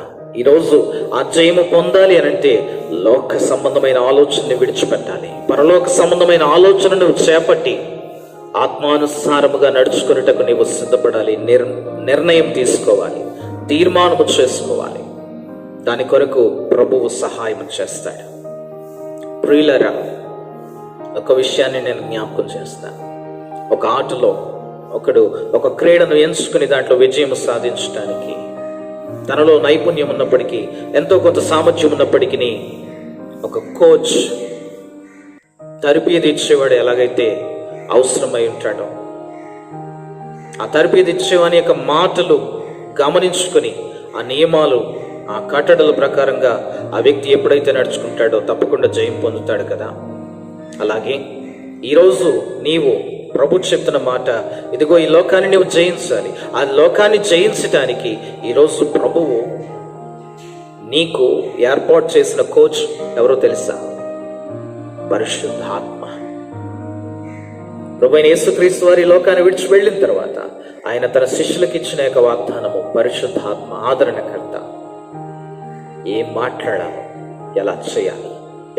ఈరోజు ఆ జయము పొందాలి అనంటే లోక సంబంధమైన ఆలోచనని విడిచిపెట్టాలి. పరలోక సంబంధమైన ఆలోచనను చేపట్టి ఆత్మానుసారముగా నడుచుకునేటకు నీవు సిద్ధపడాలి. నిర్ణయం తీసుకోవాలి, తీర్మానము చేసుకోవాలి. దాని కొరకు ప్రభువు సహాయం చేస్తాడు. ప్రియులరా, ఒక విషయాన్ని నేను జ్ఞాపకం చేస్తాను. ఒక ఆటలో ఒక క్రీడను ఎంచుకుని దాంట్లో విజయం సాధించడానికి తనలో నైపుణ్యం ఉన్నప్పటికీ, ఎంతో కొంత సామర్థ్యం ఉన్నప్పటికీ, ఒక కోచ్ తరబేదు ఇచ్చేవాడు ఎలాగైతే అవసరమై ఉంటాడో, ఆ తరబేదు ఇచ్చేవాని యొక్క మాటలు గమనించుకొని ఆ నియమాలు, ఆ కట్టడల ప్రకారంగా ఆ వ్యక్తి ఎప్పుడైతే నడుచుకుంటాడో తప్పకుండా జయం పొందుతాడు కదా. అలాగే ఈరోజు నీవు ప్రభు చెప్తున్న మాట, ఇదిగో ఈ లోకాన్ని నువ్వు జయించాలి. ఆ లోకాన్ని జయించటానికి ఈరోజు ప్రభువు నీకు ఏర్పాటు చేసిన కోచ్ ఎవరో తెలుసా? పరిశుద్ధాత్మ. ప్రభువైన యేసుక్రీస్తు వారి లోకాన్ని విడిచి వెళ్ళిన తర్వాత ఆయన తన శిష్యులకు ఇచ్చిన యొక్క వాగ్దానము పరిశుద్ధాత్మ, ఆదరణకర్త. ఏం మాట్లాడాలి, ఎలా చేయాలి,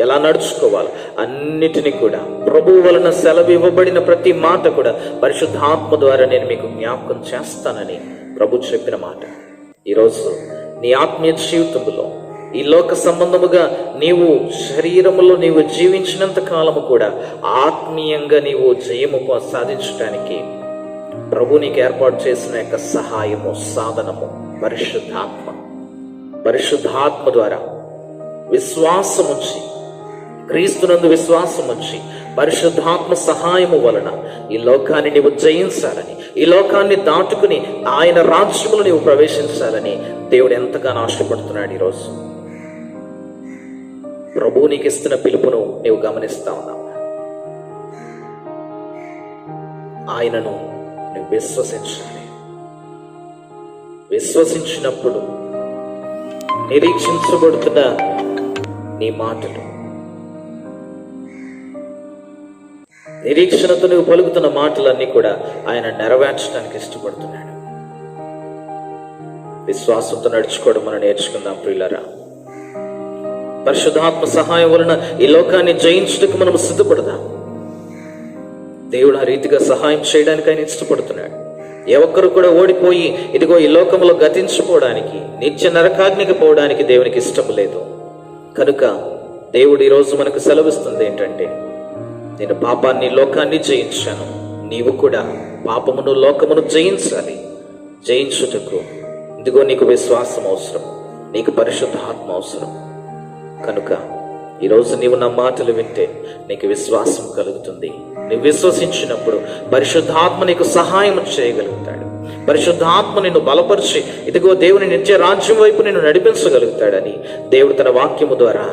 ఎలా నడుచుకోవాలి, అన్నిటినీ కూడా ప్రభువు వలన సెలవు ఇవ్వబడిన ప్రతి మాట కూడా పరిశుద్ధాత్మ ద్వారా నేను మీకు జ్ఞాపకం చేస్తానని ప్రభు చెప్పిన మాట. ఈరోజు నీ ఆత్మీయ జీవితంలో ఈ లోక సంబంధముగా నీవు శరీరములో నీవు జీవించినంత కాలము కూడా ఆత్మీయంగా నీవు జయము సాధించడానికి ప్రభు నీకు ఏర్పాటు చేసిన యొక్క సహాయము, సాధనము పరిశుద్ధాత్మ. పరిశుద్ధాత్మ ద్వారా విశ్వాసం ఉంచి, క్రీస్తునందు విశ్వాసం ఉంచి పరిశుద్ధాత్మ సహాయము వలన ఈ లోకాన్ని నీవు జయించాలని, ఈ లోకాన్ని దాటుకుని ఆయన రాజ్యములో నీవు ప్రవేశించాలని దేవుడు ఎంతగానో ఆశపడుతున్నాడు. ఈరోజు ప్రభువు నీకు ఇస్తున్న పిలుపును నీవు గమనిస్తా ఉన్నావు. ఆయనను నువ్వు విశ్వసించాలి. విశ్వసించినప్పుడు నిరీక్షించబడుతున్న నీ మాటలు, నిరీక్షణతో నువ్వు పలుకుతున్న మాటలన్నీ కూడా ఆయన నెరవేర్చడానికి ఇష్టపడుతున్నాడు. విశ్వాసంతో నడుచుకోవడం మనం నేర్చుకుందాం ప్రియులారా. పరిశుద్ధాత్మ సహాయం వలన ఈ లోకాన్ని జయించుటకు మనం సిద్ధపడదాం. దేవుడు ఆ రీతిగా సహాయం చేయడానికి ఆయన ఇష్టపడుతున్నాడు. ఏ ఒక్కరు కూడా ఓడిపోయి ఇదిగో ఈ లోకంలో గతించిపోవడానికి, నిత్య నరకాగ్నికి పోవడానికి దేవునికి ఇష్టం లేదు. కనుక దేవుడు ఈరోజు మనకు సెలవిస్తుంది ఏంటంటే, నేను పాపాన్ని, లోకాన్ని జయించాను, నీవు కూడా పాపమును, లోకమును జయించాలి. జయించుటకు ఇదిగో నీకు విశ్వాసం అవసరం, నీకు పరిశుద్ధాత్మ అవసరం. కనుక ఈరోజు నీవు నా మాటలు వింటే నీకు విశ్వాసం కలుగుతుంది. నువ్వు విశ్వసించినప్పుడు పరిశుద్ధాత్మ నీకు సహాయం చేయగలుగుతాడు. పరిశుద్ధాత్మ నిన్ను బలపరిచి ఇదిగో దేవుని నిత్య రాజ్యం వైపు నిన్ను నడిపించగలుగుతాడని దేవుడు తన వాక్యము ద్వారా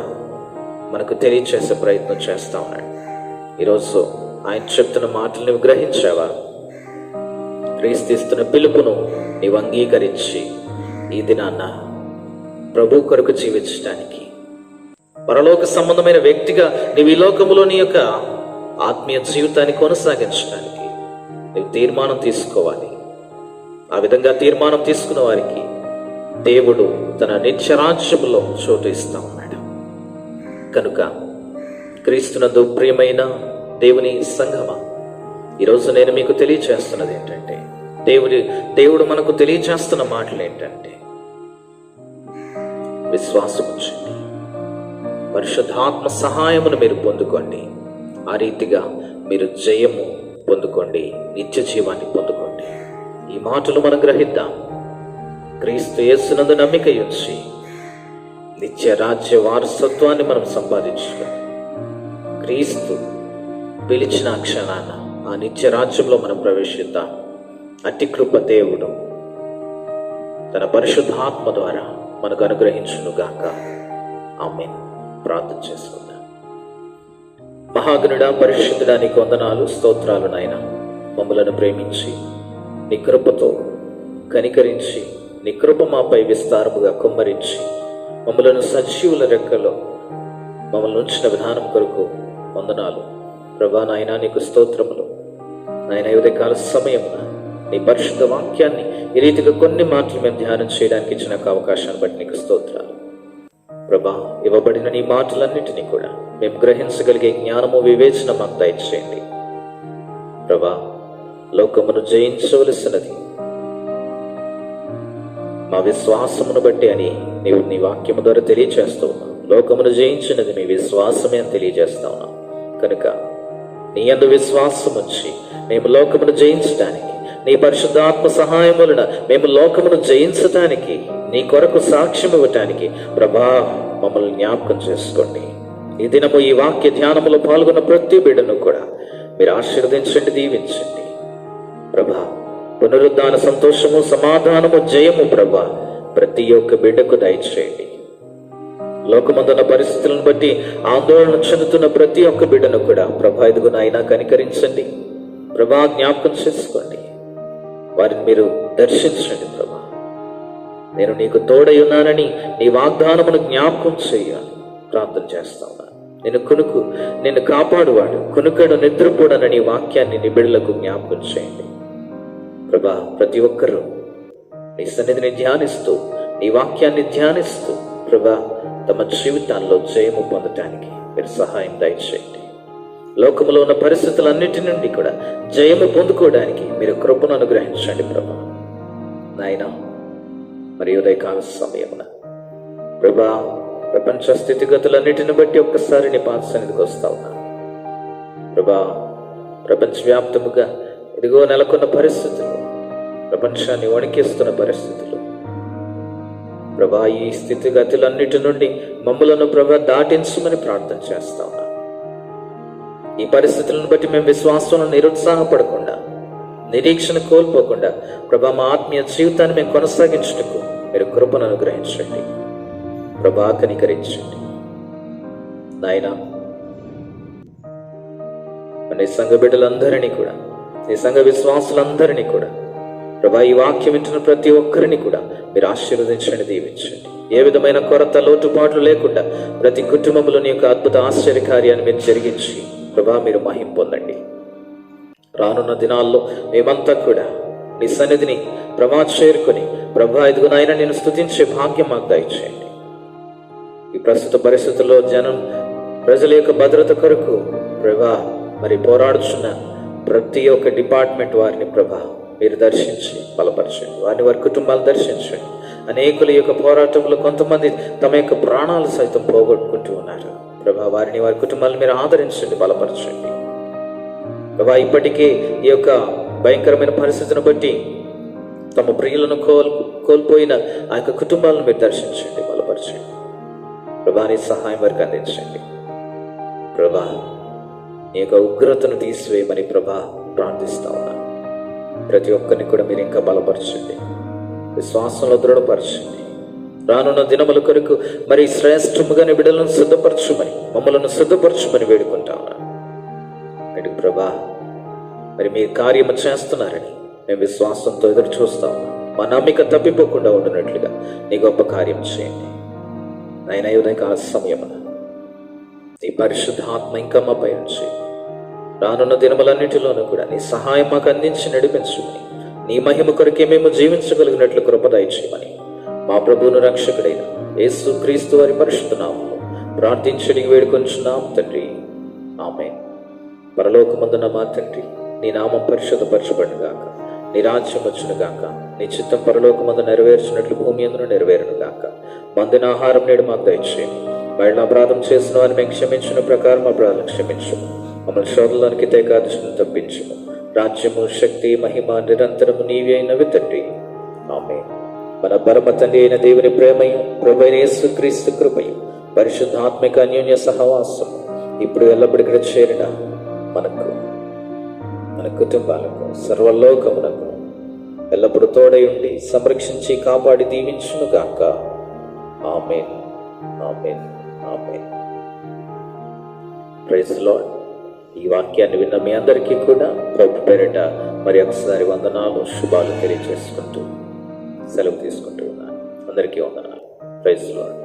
మనకు తెలియచేసే ప్రయత్నం చేస్తా ఉన్నాడు. ఈరోజు ఆయన చెప్తున్న మాటలు నువ్వు గ్రహించావా? క్రీస్తున్న పిలుపును నీవు అంగీకరించి ఈ దినాన్న ప్రభు కొరకు జీవించడానికి, పరలోక సంబంధమైన వ్యక్తిగా నీవు ఈ లోకములో నీ యొక్క ఆత్మీయ జీవితాన్ని కొనసాగించడానికి నీవు తీర్మానం తీసుకోవాలి. ఆ విధంగా తీర్మానం తీసుకున్న వారికి దేవుడు తన నిత్యరాజ్యములో చోటు ఇస్తా ఉన్నాడు. కనుక క్రీస్తునందు ప్రియమైన దేవుని సంఘమా, ఈరోజు నేను మీకు తెలియచేస్తున్నది ఏంటంటే, దేవుడు మనకు తెలియచేస్తున్న మాటలు ఏంటంటే, విశ్వాసం ఉంచండి, పరిశుద్ధాత్మ సహాయమును మీరు పొందుకోండి. ఆ రీతిగా మీరు జయము పొందుకోండి, నిత్య జీవాన్ని పొందుకోండి. ఈ మాటలు మనం గ్రహిద్దాం. క్రీస్తు యేసునందు నమ్మిక ఉంచి నిత్య రాజ్య వారసత్వాన్ని మనం సంపాదించుకొని క్రీస్తు పిలిచిన క్షణాన ఆ నిత్య రాజ్యంలో మనం ప్రవేశిద్దాం. అట్టి కృప దేవుడు తన పరిశుద్ధాత్మ ద్వారా మనకు అనుగ్రహించును గాక. ఆమేన్. ప్రార్థన చేసుకుందాం. మహాగణుడా, పరిశుద్ధుడా, నీకు వందనాలు, స్తోత్రాలు నాయన. మమ్మలను ప్రేమించి నీ కృపతో కనికరించి నీ కృప మాపై విస్తారముగా కుమ్మరించి మమ్మలను సజీవుల రెక్కలో మమ్మల్ని ఉంచిన విధానం కొరకు వందనాలు ప్రభా. నాయన నీకు స్తోత్రములు. నాయన ఉదయకాల సమయమున నీ పరిశుద్ధ వాక్యాన్ని ఈ రీతిగా కొన్ని మాటలు మేము ధ్యానం చేయడానికి ఇచ్చిన అవకాశాన్ని బట్టి నీకు స్తోత్రాలు ప్రభా. ఇవ్వబడిన నీ మాటలన్నిటినీ కూడా మేము గ్రహించగలిగే జ్ఞానము వివేచన మాకు దయచేయండి ప్రభా. లోకమును జయించవలసినది మా విశ్వాసమును బట్టి అని నీవు నీ వాక్యము ద్వారా తెలియజేస్తూ ఉన్నావు. లోకమును జయించినది మీ విశ్వాసమే అని తెలియజేస్తా ఉన్నావు కనుక నీ యందు విశ్వాసం ఉంచి మేము లోకమును జయించడానికి, నీ పరిశుద్ధాత్మ సహాయం వలన మేము లోకమును జయించటానికి, నీ కొరకు సాక్ష్యం ఇవ్వటానికి ప్రభా మమ్మల్ని జ్ఞాపకం చేసుకోండి. ఈ దినము ఈ వాక్య ధ్యానములో పాల్గొన్న ప్రతి బిడ్డను కూడా మీరు ఆశీర్వదించండి, దీవించండి ప్రభా. పునరుద్ధాన సంతోషము, సమాధానము, జయము ప్రభా ప్రతి ఒక్క బిడ్డకు దయచేయండి. లోకమందున్న పరిస్థితులను బట్టి ఆందోళన చెందుతున్న ప్రతి ఒక్క బిడ్డను కూడా ప్రభా ఇదిగో నాయనా కనికరించండి ప్రభా, జ్ఞాపకం చేసుకోండి, వారిని మీరు దర్శించండి ప్రభా. నేను నీకు తోడై ఉన్నానని నీ వాగ్దానమును జ్ఞాపకం చేయాలి ప్రార్థన చేస్తా ఉన్నాను. నిన్ను కాపాడువాడు కునుకడు నిద్రపోడనని వాక్యాన్ని నీ బిడ్డలకు జ్ఞాపకం చేయండి ప్రభా. ప్రతి ఒక్కరూ నీ సన్నిధిని ధ్యానిస్తూ, నీ వాక్యాన్ని ధ్యానిస్తూ ప్రభా తమ జీవితాల్లో జయము పొందటానికి మీరు సహాయం దయచేయండి. లోకములో ఉన్న పరిస్థితులన్నిటి నుండి కూడా జయము పొందుకోవడానికి మీరు కృపను అనుగ్రహించండి ప్రభా. నాయన మరి ఉదయకాల సమయమున ప్రభా ప్రపంచ స్థితిగతులన్నిటిని బట్టి ఒక్కసారి నీ పాద సన్నిధికి వస్తా ఉన్నా ప్రభా. ప్రపంచవ్యాప్తముగా ఇదిగో నెలకొన్న పరిస్థితులు, ప్రపంచాన్ని వణికిస్తున్న పరిస్థితులు ప్రభా, ఈ స్థితిగతులన్నిటి నుండి మమ్మలను ప్రభా దాటించమని ప్రార్థన చేస్తా ఉన్నా. ఈ పరిస్థితులను బట్టి మేము విశ్వాసంలో నిరుత్సాహపడకుండా, నిరీక్షణ కోల్పోకుండా ప్రభా మా ఆత్మీయ జీవితాన్ని మేము కొనసాగించుటకు మీరు కృపను అనుగ్రహించండి ప్రభా, కనికరించండి నాయన. నీ సంఘ బిడ్డలందరినీ కూడా, నీ సంఘ విశ్వాసులందరినీ కూడా ప్రభా ఈ వాక్యం వింటున్న ప్రతి ఒక్కరిని కూడా మీరు ఆశీర్వదించండి, దీవించండి. ఏ విధమైన కొరత, లోటుపాట్లు లేకుండా ప్రతి కుటుంబంలో నీ యొక్క అద్భుత ఆశ్చర్య కార్యాన్ని మీరు జరిగించి ప్రభా మీరు మహిమ పొందండి. రానున్న దినాల్లో మేమంతా కూడా నీ సన్నిధిని ప్రభా చేరుకొని ప్రభా ఇదిగో నాయన నేను స్తుతించే భాగ్యం మాకు దయచేయండి. ఈ ప్రస్తుత పరిస్థితుల్లో ప్రజల యొక్క భద్రత కొరకు ప్రభా మరి పోరాడుచున్న ప్రతి ఒక్క డిపార్ట్మెంట్ వారిని ప్రభా మీరు దర్శించి బలపరచండి, వారి కుటుంబాలు దర్శించండి. అనేకుల యొక్క పోరాటంలో కొంతమంది తమ యొక్క ప్రాణాలు సైతం పోగొట్టుకుంటూ ఉన్నారు ప్రభా. వారిని, వారి కుటుంబాలను మీరు ఆదరించండి, బలపరచండి ప్రభా. ఇప్పటికే ఈ యొక్క భయంకరమైన పరిస్థితిని బట్టి తమ ప్రియులను కోల్పోయిన ఆ యొక్క కుటుంబాలను మీరు దర్శించండి, బలపరచండి ప్రభా. నీ సహాయం వారికి అందించండి ప్రభా. నీ యొక్క ఉగ్రతను తీసివేయమని ప్రభా ప్రార్థిస్తా ఉన్నాను. ప్రతి ఒక్కరిని కూడా మీరు ఇంకా బలపరచండి, విశ్వాసంలో దృఢపరచండి. రానున్న దినముల కొరకు మరి శ్రేష్టముగా నీ బిడ్డలను సిద్ధపరచుమని, మమ్మలను సిద్ధపరచుమని వేడుకుంటా ఉన్నాను ప్రభా. మరి మీ కార్యము చేస్తున్నారని మేము విశ్వాసంతో ఎదురు చూస్తా ఉన్నాం. మా నమ్మిక తప్పిపోకుండా ఉండినట్లుగా నీ గొప్ప కార్యం చేయండి నాయన. ఉదయకాల సమయమున నీ పరిశుద్ధాత్మ ఇంకా మా పై ఉంచి రానున్న దినములన్నిటిలోనూ కూడా నీ సహాయం మాకు అందించి నడిపించుమని, నీ మహిమ కొరకే మేము జీవించగలిగినట్లు కృప దయచేయమని మా ప్రభువును రక్షకుడైన యేసు క్రీస్తు వారి పరిశుద్ధ నామములో ప్రార్థించి వేడుకొంచున్నాం తండ్రి, ఆమేన్. పరలోకమందున్న మా తండ్రి, నీ నామం పరిశుద్ధపరచబడును గాక, నీ రాజ్యం వచ్చును గాక, నీ చిత్తం పరలోకమందు నెరవేర్చినట్లు భూమి అందును నెరవేరును గాక. మందిన ఆహారం నేడు మాకు దయచేయండి, బయట అపరాధం చేసిన వారిని మేము క్షమించిన ప్రకారం అపరాధం క్షమించము, మమ్మల్ని శోధనలోనికి తెగాల్సిన తప్పించము. రాజ్యము, శక్తి, మహిమ నిరంతరము నీవే అయినవి తండ్రి, ఆమేన్. మన పరమ తండ్రి అయిన దేవుని ప్రేమయు ప్రభువైన యేసుక్రీస్తు కృపయు పరిశుద్ధాత్మిక అన్యోన్య సహవాసం ఇప్పుడు ఎల్లప్పటికీ చేరిన మనకు, మన కుటుంబాలకు, సర్వలోకమునకు ఎల్లప్పుడూ తోడై ఉండి సంరక్షించి కాపాడి దీవించును గాక. ఆమేన్, ఆమేన్, ఆమేన్. Praise the lord. ఈ వాక్యాన్ని విన్న మీ అందరికీ కూడా ప్రభు పేరిట మరి ఒకసారి వందనాలు, శుభాలు తెలియజేసుకుంటూ సెలవు తీసుకుంటూ ఉన్నాను. అందరికీ వందనాలు. Praise lord.